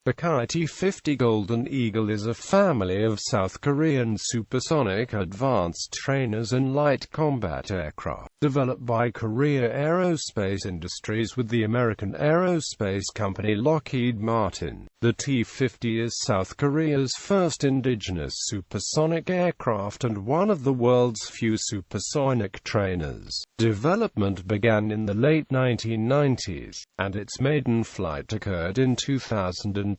The T-50 Golden Eagle is a family of South Korean supersonic advanced trainers and light combat aircraft, developed by Korea Aerospace Industries with the American aerospace company Lockheed Martin. The T-50 is South Korea's first indigenous supersonic aircraft and one of the world's few supersonic trainers. Development began in the late 1990s, and its maiden flight occurred in 2002.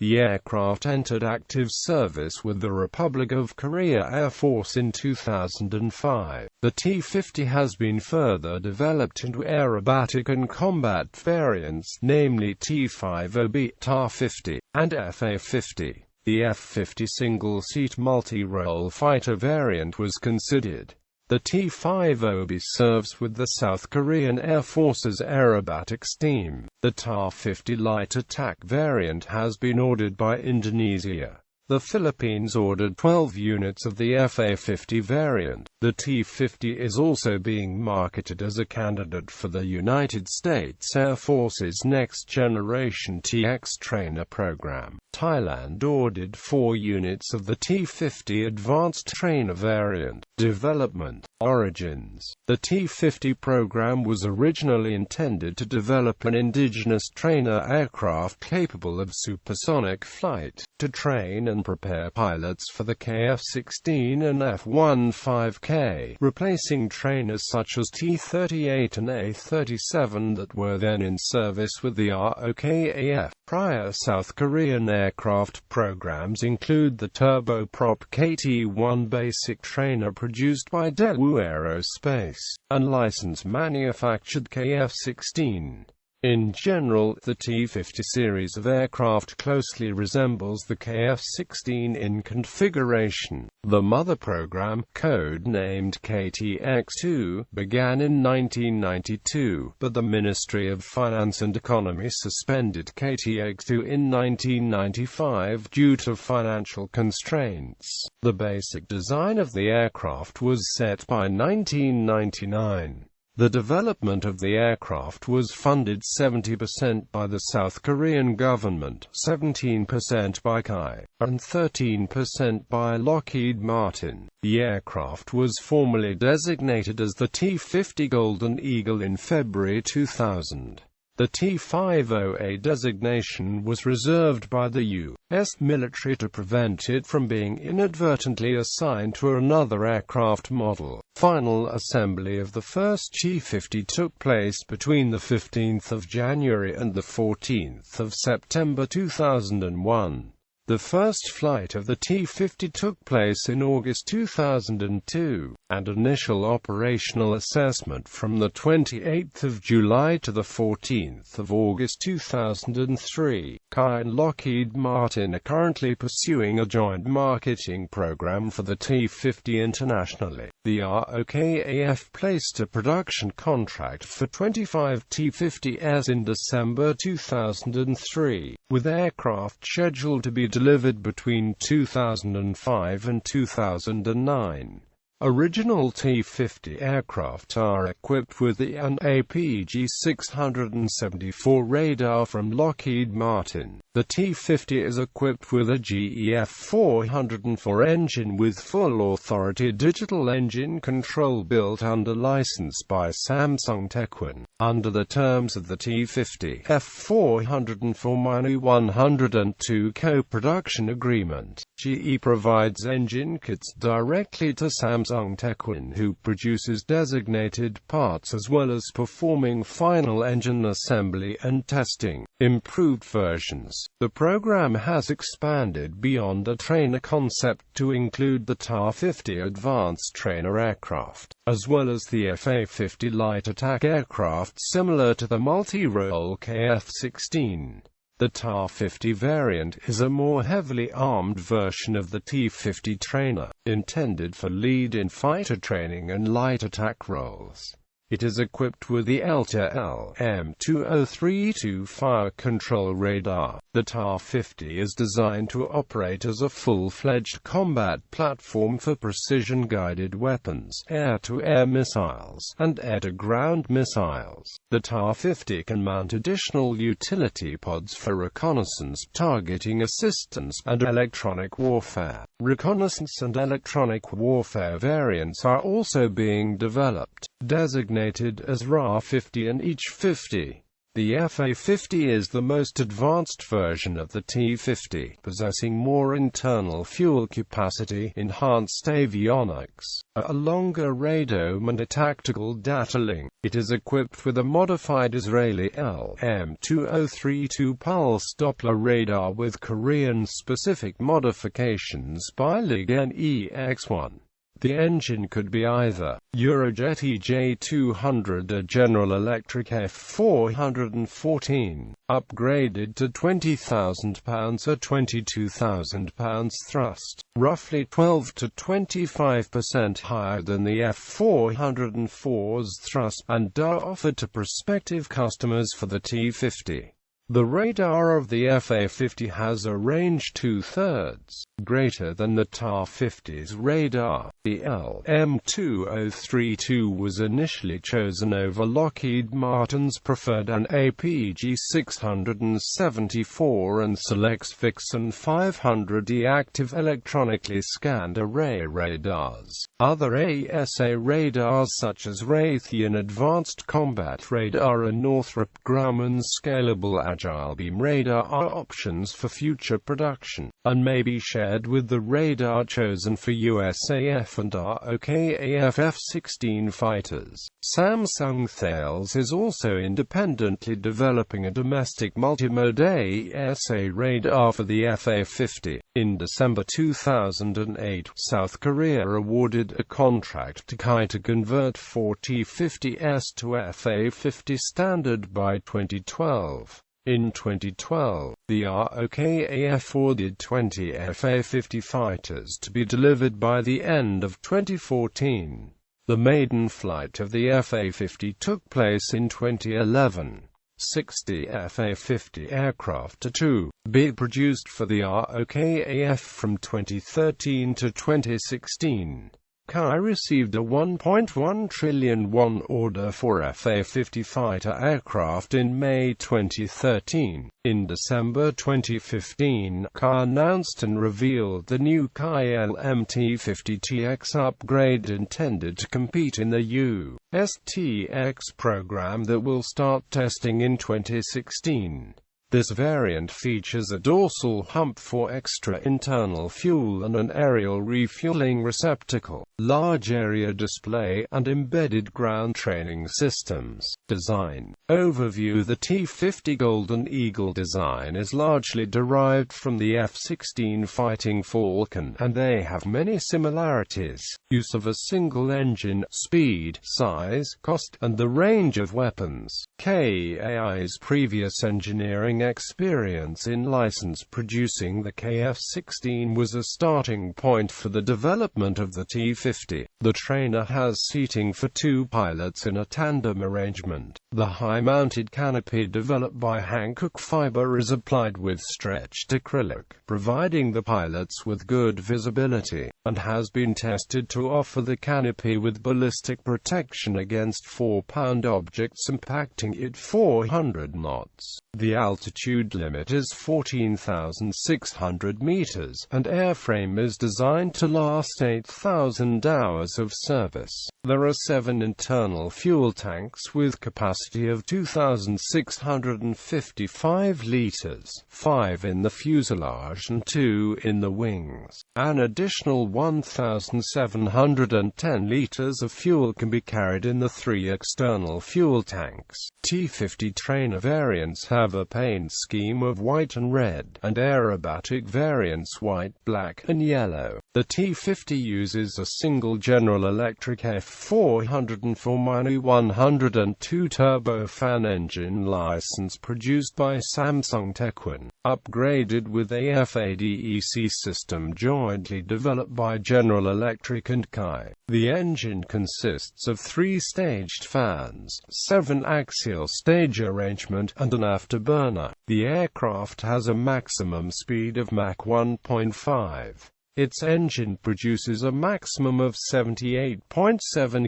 The aircraft entered active service with the Republic of Korea Air Force in 2005. The T-50 has been further developed into aerobatic and combat variants, namely T-50B, Ta-50, and FA-50. The F-50 single-seat multi-role fighter variant was considered. The T-50B serves with the South Korean Air Force's aerobatics team. The Ta-50 light attack variant has been ordered by Indonesia. The Philippines ordered 12 units of the FA-50 variant. The T-50 is also being marketed as a candidate for the United States Air Force's next-generation T-X trainer program. Thailand ordered 4 units of the T-50 advanced trainer variant. Development. Origins. The T-50 program was originally intended to develop an indigenous trainer aircraft capable of supersonic flight, to train and prepare pilots for the KF-16 and F-15K, replacing trainers such as T-38 and A-37 that were then in service with the ROKAF. Prior South Korean aircraft programs include the turboprop KT-1 basic trainer produced by Daewoo Aerospace, and license-manufactured KF-16. In general, the T-50 series of aircraft closely resembles the KF-16 in configuration. The mother program, code-named KTX-2, began in 1992, but the Ministry of Finance and Economy suspended KTX-2 in 1995 due to financial constraints. The basic design of the aircraft was set by 1999. The development of the aircraft was funded 70% by the South Korean government, 17% by KAI, and 13% by Lockheed Martin. The aircraft was formally designated as the T-50 Golden Eagle in February 2000. The T-50A designation was reserved by the U.S. military to prevent it from being inadvertently assigned to another aircraft model. Final assembly of the first T-50 took place between the 15th of January and the 14th of September 2001. The first flight of the T-50 took place in August 2002, and initial operational assessment from the 28th of July to the 14th of August 2003. KAI and Lockheed Martin are currently pursuing a joint marketing program for the T-50 internationally. The ROKAF placed a production contract for 25 T-50s in December 2003, with aircraft scheduled to be delivered between 2005 and 2009. Original T-50 aircraft are equipped with the APG-674 radar from Lockheed Martin. The T-50 is equipped with a GEF-404 engine with full authority digital engine control built under license by Samsung Techwin. Under the terms of the T-50 F-404-102 co-production agreement, GE provides engine kits directly to Samsung Techwin, who produces designated parts as well as performing final engine assembly and testing. Improved versions. The program has expanded beyond a trainer concept to include the Ta-50 advanced trainer aircraft, as well as the FA-50 light attack aircraft similar to the multi-role KF-16. The Ta-50 variant is a more heavily armed version of the T-50 trainer, intended for lead in fighter training and light attack roles. It is equipped with the LM-2032 fire control radar. The T-50 is designed to operate as a full-fledged combat platform for precision-guided weapons, air-to-air missiles, and air-to-ground missiles. The T-50 can mount additional utility pods for reconnaissance, targeting assistance, and electronic warfare. Reconnaissance and electronic warfare variants are also being developed, designated as RA-50 and EACH-50. The FA-50 is the most advanced version of the T-50, possessing more internal fuel capacity, enhanced avionics, a longer radome and a tactical data link. It is equipped with a modified Israeli LM-2032 pulse Doppler radar with Korean-specific modifications by LIG-NEX-1. The engine could be either Eurojet EJ200 or General Electric F414, upgraded to 20,000 pounds or 22,000 pounds thrust, roughly 12 to 25% higher than the F404's thrust, and are offered to prospective customers for the T-50. The radar of the FA-50 has a range two-thirds greater than the T-50's radar. The LM-2032 was initially chosen over Lockheed Martin's preferred and APG-674 and selects Vixen 500D active electronically scanned array radars. Other ASA radars such as Raytheon Advanced Combat Radar and Northrop Grumman's Scalable Agile Beam Radar are options for future production, and may be shared with the radar chosen for USAF and ROKAF F-16 fighters. Samsung Thales is also independently developing a domestic multimode ASA radar for the FA-50. In December 2008, South Korea awarded a contract to Kai to convert 4 T-50s to FA-50 standard by 2012. In 2012, the ROKAF ordered 20 FA-50 fighters to be delivered by the end of 2014. The maiden flight of the FA-50 took place in 2011. 60 FA-50 aircraft are to be produced for the ROKAF from 2013 to 2016. Kai received a 1.1 trillion won order for FA-50 fighter aircraft in May 2013. In December 2015, Kai announced and revealed the new Kai LM-T-50TX upgrade intended to compete in the U.S.TX program that will start testing in 2016. This variant features a dorsal hump for extra internal fuel and an aerial refueling receptacle, large area display, and embedded ground training systems. Design overview. The T-50 Golden Eagle design is largely derived from the F-16 Fighting Falcon, and they have many similarities: use of a single engine, speed, size, cost, and the range of weapons. KAI's previous engineering experience in license producing the KF-16 was a starting point for the development of the T-50. The trainer has seating for 2 pilots in a tandem arrangement. The high-mounted canopy developed by Hankook Fiber is applied with stretched acrylic, providing the pilots with good visibility, and has been tested to offer the canopy with ballistic protection against 4-pound objects impacting it 400 knots. The altitude limit is 14,600 meters, and airframe is designed to last 8,000 hours of service. There are 7 internal fuel tanks with capacity of 2,655 liters, 5 in the fuselage and 2 in the wings. An additional 1,710 liters of fuel can be carried in the 3 external fuel tanks. T-50 trainer variants have a paint scheme of white and red, and aerobatic variants white, black, and yellow. The T-50 uses a single General Electric F404-102 turbofan engine license produced by Samsung Techwin, upgraded with a FADEC system jointly developed by General Electric and Kai. The engine consists of 3 staged fans, 7-axial stage arrangement, and an afterburner. The aircraft has a maximum speed of Mach 1.5. Its engine produces a maximum of 78.7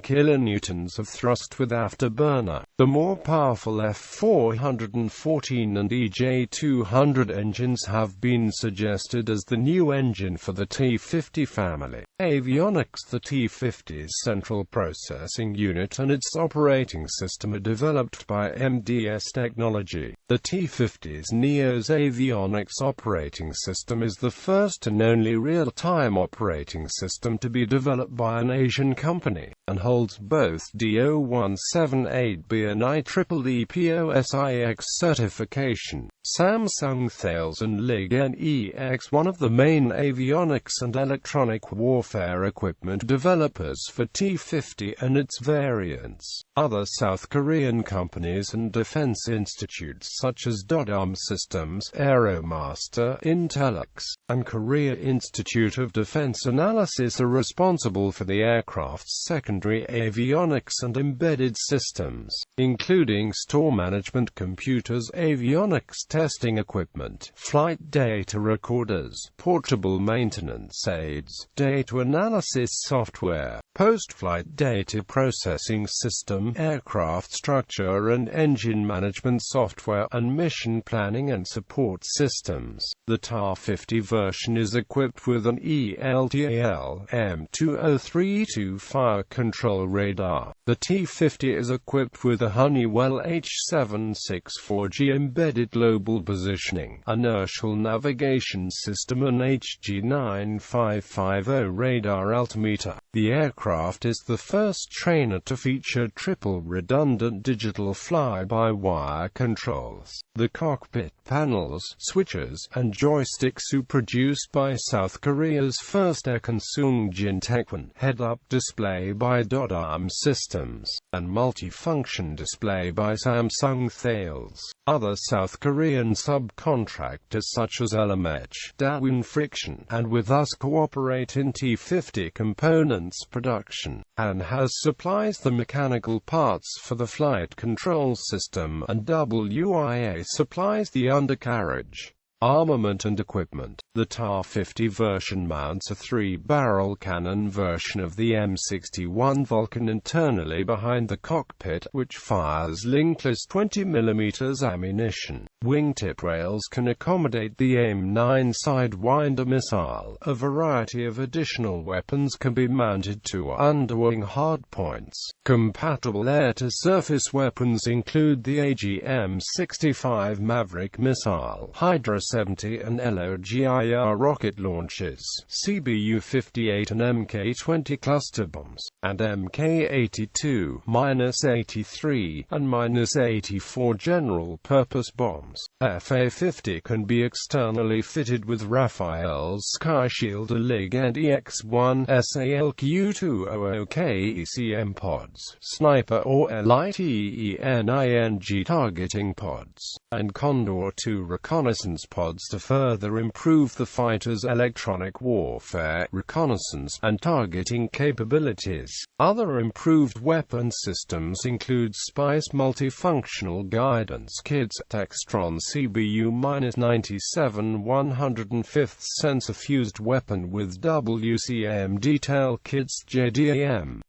kilonewtons of thrust with afterburner. The more powerful F414 and EJ200 engines have been suggested as the new engine for the T-50 family. Avionics. The T-50's central processing unit and its operating system are developed by MDS Technology. The T-50's NEO's Avionics operating system is the first and only real-time operating system to be developed by an Asian company, and holds both DO178B and IEEE POSIX certification. Samsung Thales and LIG-NEX, one of the main avionics and electronic warfare equipment developers for T-50 and its variants. Other South Korean companies and defense institutes such as Dodam Systems, Aeromaster, Intelux, and Korea Institute of Defense Analysis are responsible for the aircraft's secondary avionics and embedded systems, including store management computers, avionics testing equipment, flight data recorders, portable maintenance aids, data analysis software, post-flight data processing system, aircraft structure and engine management software, and mission planning and support systems. The T-50 version is equipped with an ELTAL M2032 fire control radar. The T-50 is equipped with a Honeywell H764G embedded global positioning, inertial navigation system, and HG9550 radar altimeter. The aircraft is the first trainer to feature triple redundant digital fly-by-wire controls. The cockpit panels, switches, and joysticks are produced by South Korea's first Aekonsung Jin Techwin, head-up display by Dodam Systems, and multifunction display by Samsung Thales. Other South Korean subcontractors such as Elamech, Daewon Friction, and with us cooperate in T-50 components production, and has supplies the mechanical parts for the flight control system, and WIA supplies the undercarriage, armament and equipment. The T-50 version mounts a 3-barrel cannon version of the M61 Vulcan internally behind the cockpit, which fires linkless 20mm ammunition. Wingtip rails can accommodate the AIM-9 Sidewinder missile. A variety of additional weapons can be mounted to underwing hardpoints. Compatible air-to-surface weapons include the AGM-65 Maverick missile, Hydra 70 and LOGIR rocket launches, CBU-58 and MK-20 cluster bombs, and MK-82, -83, and -84 general-purpose bombs. FA-50 can be externally fitted with Rafael's Sky Shield, LIG-NEX-1, SALQ-200 KECM pods, sniper or LITENING targeting pods, and Condor II reconnaissance pods to further improve the fighter's electronic warfare, reconnaissance, and targeting capabilities. Other improved weapon systems include SPICE multifunctional guidance kits, Textron CBU-97 105th sensor fused weapon with WCM detail kits, JDAM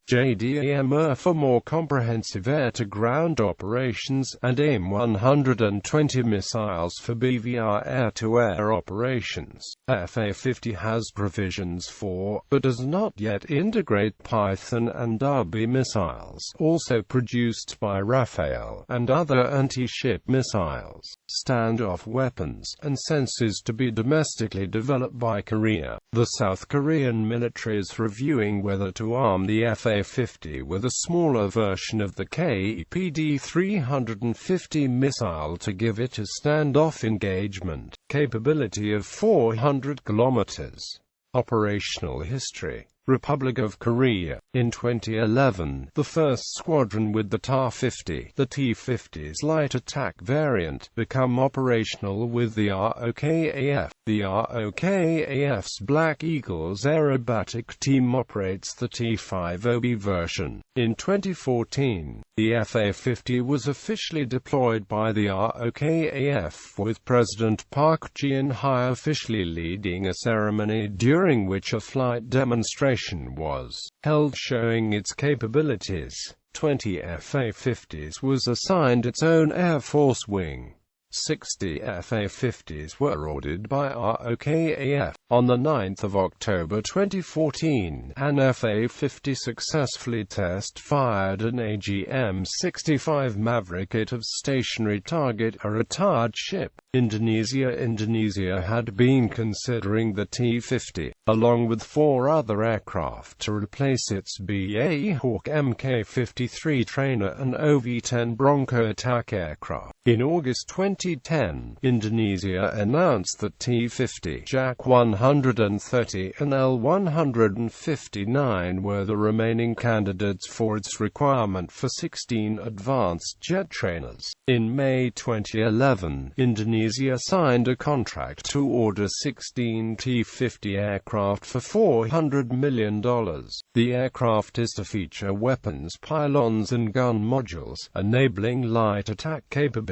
are for more comprehensive air-to-ground operations, and AIM-120 missiles for BVR air-to-air operations. FA-50 has provisions for, but does not yet integrate, Python and Derby missiles, also produced by Rafael, and other anti-ship missiles, standoff weapons, and sensors to be domestically developed by Korea. The South Korean military is reviewing whether to arm the FA-50 with a smaller version of the KPD-350 missile to give it a standoff engagement capability of 400 kilometers. Operational history. Republic of Korea. In 2011, the first squadron with the Ta-50, the T-50's light attack variant, became operational with the ROKAF. The ROKAF's Black Eagles aerobatic team operates the T-50B version. In 2014, the FA-50 was officially deployed by the ROKAF, with President Park Geun-hye officially leading a ceremony during which a flight demonstration was held showing its capabilities. 20 FA-50s was assigned its own Air Force wing. 60 FA-50s were ordered by ROKAF. On 9 October 2014, an FA-50 successfully test-fired an AGM-65 Maverick out of stationary target, a retired ship. Indonesia had been considering the T-50, along with 4 other aircraft, to replace its BAE Hawk Mk-53 trainer and OV-10 Bronco attack aircraft. In August 2010, Indonesia announced that T-50, Jak 130 and L-159 were the remaining candidates for its requirement for 16 advanced jet trainers. In May 2011, Indonesia signed a contract to order 16 T-50 aircraft for $400 million. The aircraft is to feature weapons pylons and gun modules, enabling light attack capabilities.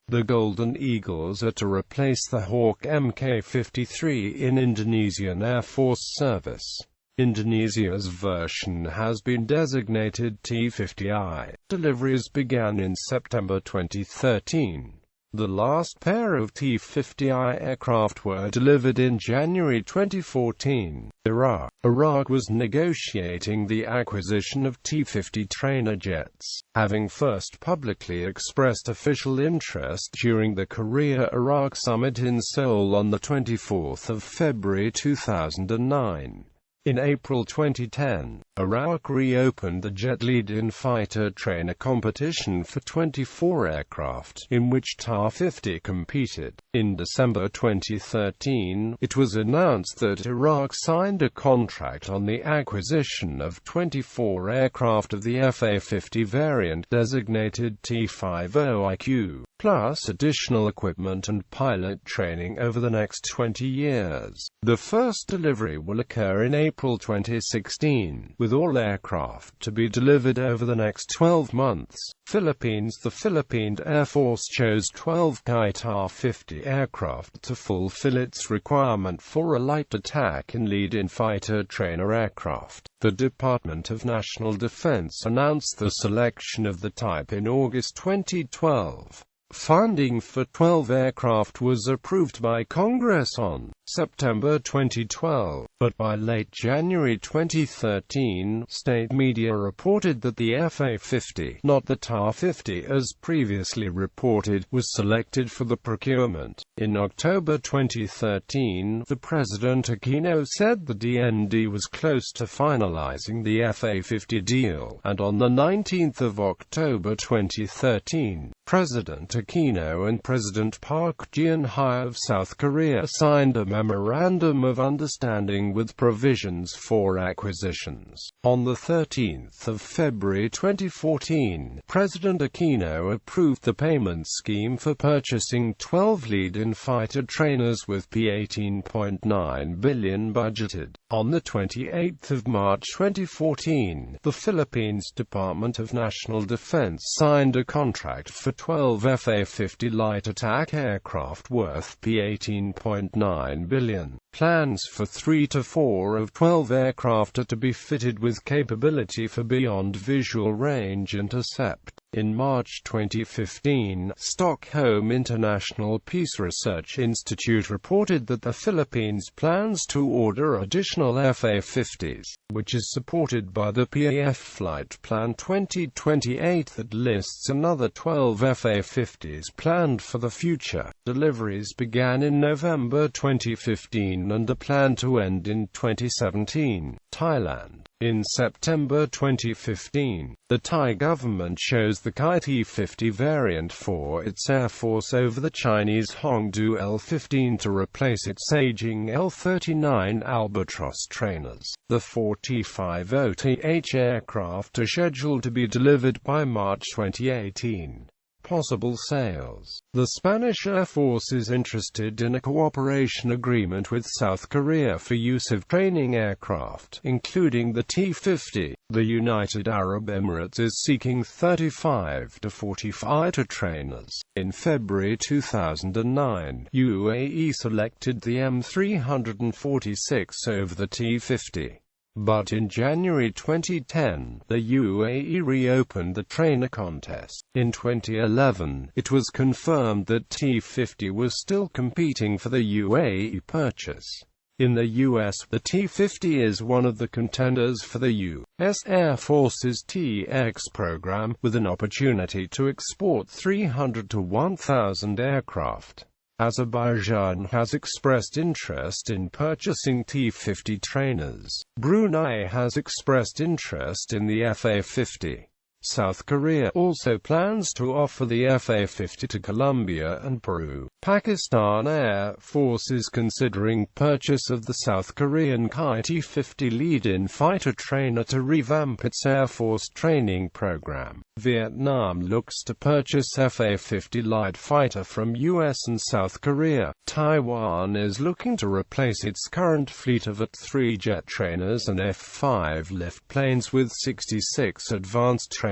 The Golden Eagles are to replace the Hawk Mk-53 in Indonesian Air Force service. Indonesia's version has been designated T-50I. Deliveries began in September 2013. The last pair of T-50I aircraft were delivered in January 2014. Iraq was negotiating the acquisition of T-50 trainer jets, having first publicly expressed official interest during the Korea-Iraq summit in Seoul on 24 February 2009. In April 2010, Iraq reopened the Jet Lead-In fighter trainer competition for 24 aircraft, in which Ta-50 competed. In December 2013, it was announced that Iraq signed a contract on the acquisition of 24 aircraft of the FA-50 variant designated T-50IQ, plus additional equipment and pilot training over the next 20 years. The first delivery will occur in April 2016, with all aircraft to be delivered over the next 12 months. Philippines. The Philippine Air Force chose 12 Ta-50 aircraft to fulfill its requirement for a light attack and lead-in fighter trainer aircraft. The Department of National Defense announced the selection of the type in August 2012. Funding for 12 aircraft was approved by Congress on September 2012, but by late January 2013, state media reported that the FA-50, not the Ta-50 as previously reported, was selected for the procurement. In October 2013, the President Aquino said the DND was close to finalizing the FA-50 deal, and on 19 October 2013, President Aquino and President Park Geun-hye of South Korea signed a Memorandum of Understanding with provisions for acquisitions. On 13 February 2014, President Aquino approved the payment scheme for purchasing 12 lead-in fighter trainers with P18.9 billion budgeted. On 28 March 2014, the Philippines Department of National Defense signed a contract for 12 FA-50 light attack aircraft worth P18.9 billion. Plans for 3 to 4 of 12 aircraft are to be fitted with capability for beyond visual range intercept. In March 2015, Stockholm International Peace Research Institute reported that the Philippines plans to order additional FA-50s, which is supported by the PAF Flight Plan 2028 that lists another 12 FA-50s planned for the future. Deliveries began in November 2015 and are planned to end in 2017. Thailand. In September 2015, the Thai government chose chose the T-50 variant for its Air Force over the Chinese Hongdu L-15 to replace its aging L-39 Albatros trainers. The 4 T-50TH aircraft are scheduled to be delivered by March 2018. Possible sales. The Spanish Air Force is interested in a cooperation agreement with South Korea for use of training aircraft, including the T-50. The United Arab Emirates is seeking 35 to 40 fighter trainers. In February 2009, UAE selected the M346 over the T-50. But in January 2010, the UAE reopened the trainer contest. In 2011, it was confirmed that T-50 was still competing for the UAE purchase. In the US, the T-50 is one of the contenders for the U.S. Air Force's T-X program, with an opportunity to export 300 to 1,000 aircraft. Azerbaijan has expressed interest in purchasing T-50 trainers. Brunei has expressed interest in the FA-50. South Korea also plans to offer the FA-50 to Colombia and Peru. Pakistan Air Force is considering purchase of the South Korean T-50 lead-in fighter trainer to revamp its Air Force training program. Vietnam looks to purchase FA-50 light fighter from US and South Korea. Taiwan is looking to replace its current fleet of AT-3 jet trainers and F-5 lift planes with 66 advanced trainers.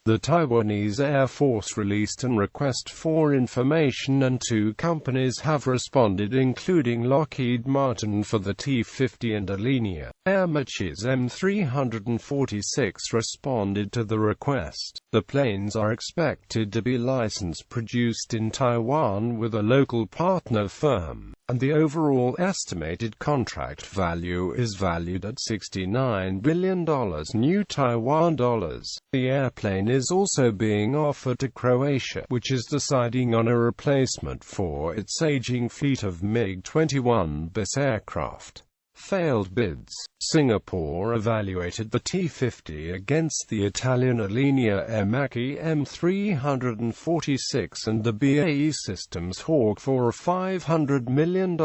The Taiwanese Air Force released an request for information and 2 companies have responded, including Lockheed Martin for the T-50 and Alenia. Airmach's M346 responded to the request. The planes are expected to be license-produced in Taiwan with a local partner firm, and the overall estimated contract value is valued at $69 billion new Taiwan dollars. The airplane is also being offered to Croatia, which is deciding on a replacement for its aging fleet of MiG-21 bis aircraft. Failed bids. Singapore evaluated the T-50 against the Italian Alenia Aermacchi M346 and the BAE Systems Hawk for a $500 million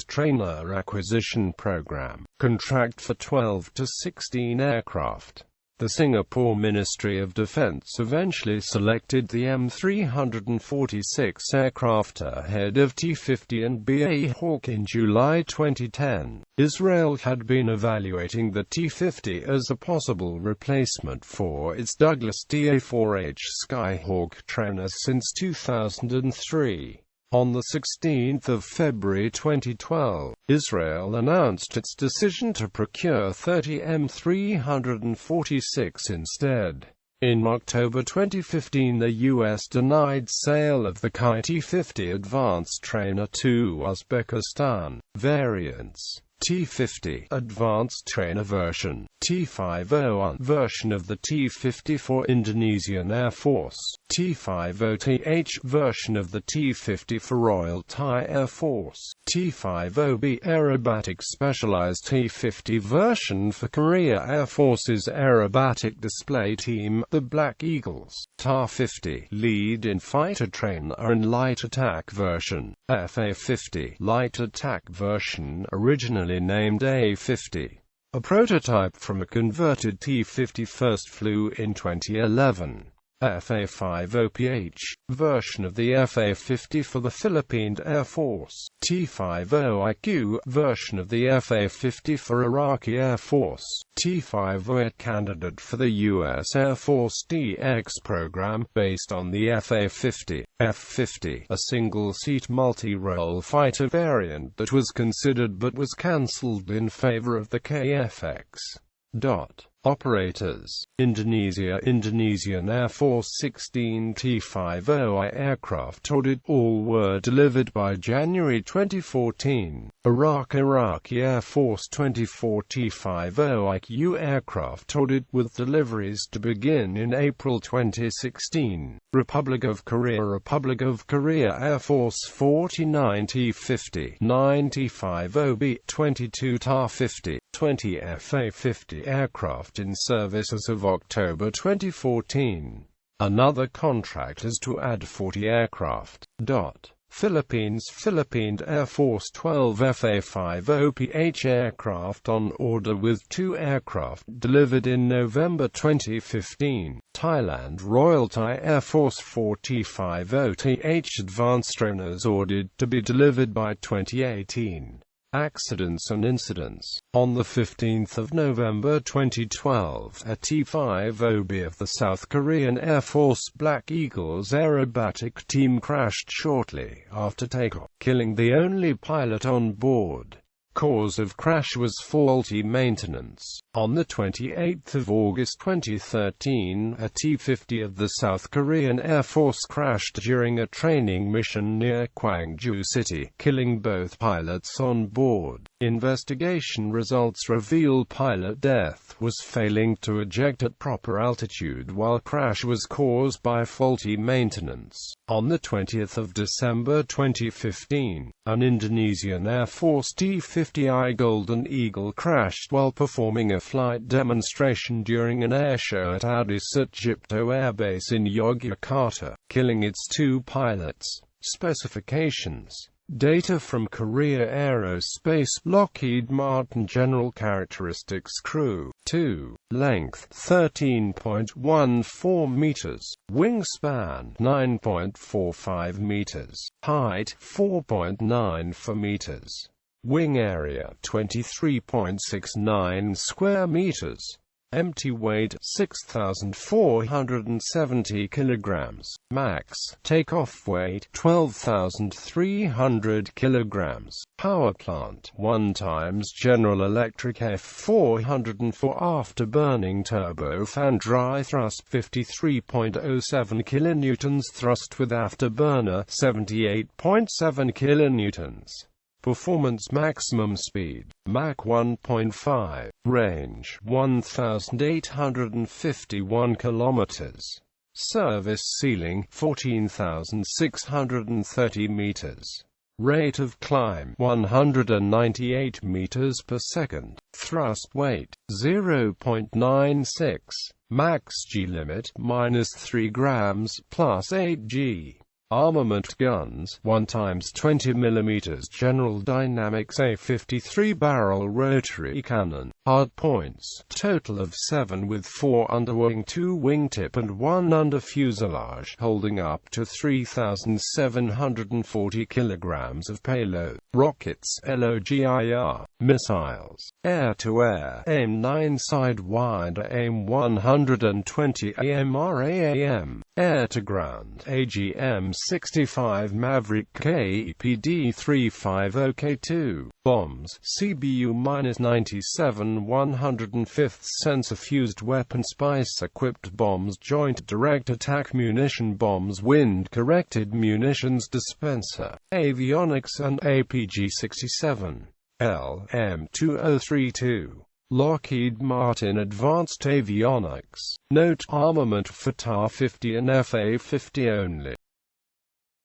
trainer acquisition program. Contract for 12 to 16 aircraft. The Singapore Ministry of Defense eventually selected the M346 aircraft ahead of T-50 and BAE Hawk in July 2010. Israel had been evaluating the T-50 as a possible replacement for its Douglas DA-4H Skyhawk trainer since 2003. On 16 February 2012, Israel announced its decision to procure 30 M346 instead. In October 2015, the U.S. denied sale of the T-50 advanced trainer to Uzbekistan. Variants: T-50 Advanced Trainer version, T-50 version of the T-50 for Indonesian Air Force, T-50TH version of the T-50 for Royal Thai Air Force, T-50B Aerobatic Specialized T-50 version for Korea Air Force's Aerobatic Display Team, the Black Eagles, TAR-50 Lead-in Fighter Trainer and Light Attack version, FA-50 Light Attack version, originally named A-50. A prototype from a converted T-50 first flew in 2011. FA-50PH version of the FA-50 for the Philippine Air Force, T-50IQ version of the FA-50 for Iraqi Air Force, T-50 candidate for the U.S. Air Force T-X program, based on the FA-50. F-50, a single-seat multi-role fighter variant that was considered but was cancelled in favor of the KFX. Operators: Indonesia. Indonesian Air Force 16 T-50I aircraft ordered. All were delivered by January 2014. Iraqi Air Force 24 T-50IQ aircraft ordered, with deliveries to begin in April 2016. Republic of Korea Air Force 49 T-50, 9 T-50B, 22 TAR-50, 20 FA-50 aircraft in service as of October 2014. Another contract is to add 40 aircraft. Philippines Air Force 12 FA-50PH aircraft on order with 2 aircraft delivered in November 2015. Thailand Royal Thai Air Force 4050TH advanced trainers ordered to be delivered by 2018. Accidents and incidents. On 15 November 2012, a T-50B of the South Korean Air Force Black Eagles aerobatic team crashed shortly after takeoff, killing the only pilot on board. Cause of crash was faulty maintenance. On 28 August 2013, a T-50 of the South Korean Air Force crashed during a training mission near Gwangju City, killing both pilots on board. Investigation results reveal pilot death was failing to eject at proper altitude while crash was caused by faulty maintenance. On 20 December 2015, an Indonesian Air Force T-50I Golden Eagle crashed while performing a flight demonstration during an airshow at Adi Sucipto Air Base in Yogyakarta, killing its 2 pilots. Specifications. Data from Korea Aerospace, Lockheed Martin. General characteristics. Crew. 2. Length 13.14 meters. Wingspan 9.45 meters. Height 4.94 meters. Wing area 23.69 square meters. Empty weight 6,470 kilograms. Max takeoff weight 12,300 kilograms. Power plant 1 times General Electric F404 afterburning turbofan. Dry thrust 53.07 kilonewtons. Thrust with afterburner 78.7 kilonewtons. Performance. Maximum speed Mach 1.5. Range 1,851 kilometers. Service ceiling 14,630 meters. Rate of climb 198 meters per second. Thrust weight 0.96. Max G limit -3 grams plus 8 G. Armament. Guns 1 times 20 mm General Dynamics A53 barrel rotary cannon. Hard points total of 7 with 4 underwing, 2 wingtip and 1 under fuselage, holding up to 3,740 kilograms of payload. Rockets LOGIR. Missiles air-to-air AIM-9 Sidewinder AIM-120 AMRAAM. Air-to-ground AGM-65 Maverick KEPD-350K2. Bombs CBU-97 105th sensor fused weapon spice equipped bombs joint direct attack munition bombs wind corrected munitions dispenser. Avionics and APG-67. LM-2032. Lockheed Martin Advanced Avionics. Note: armament for Ta-50 and FA-50 only.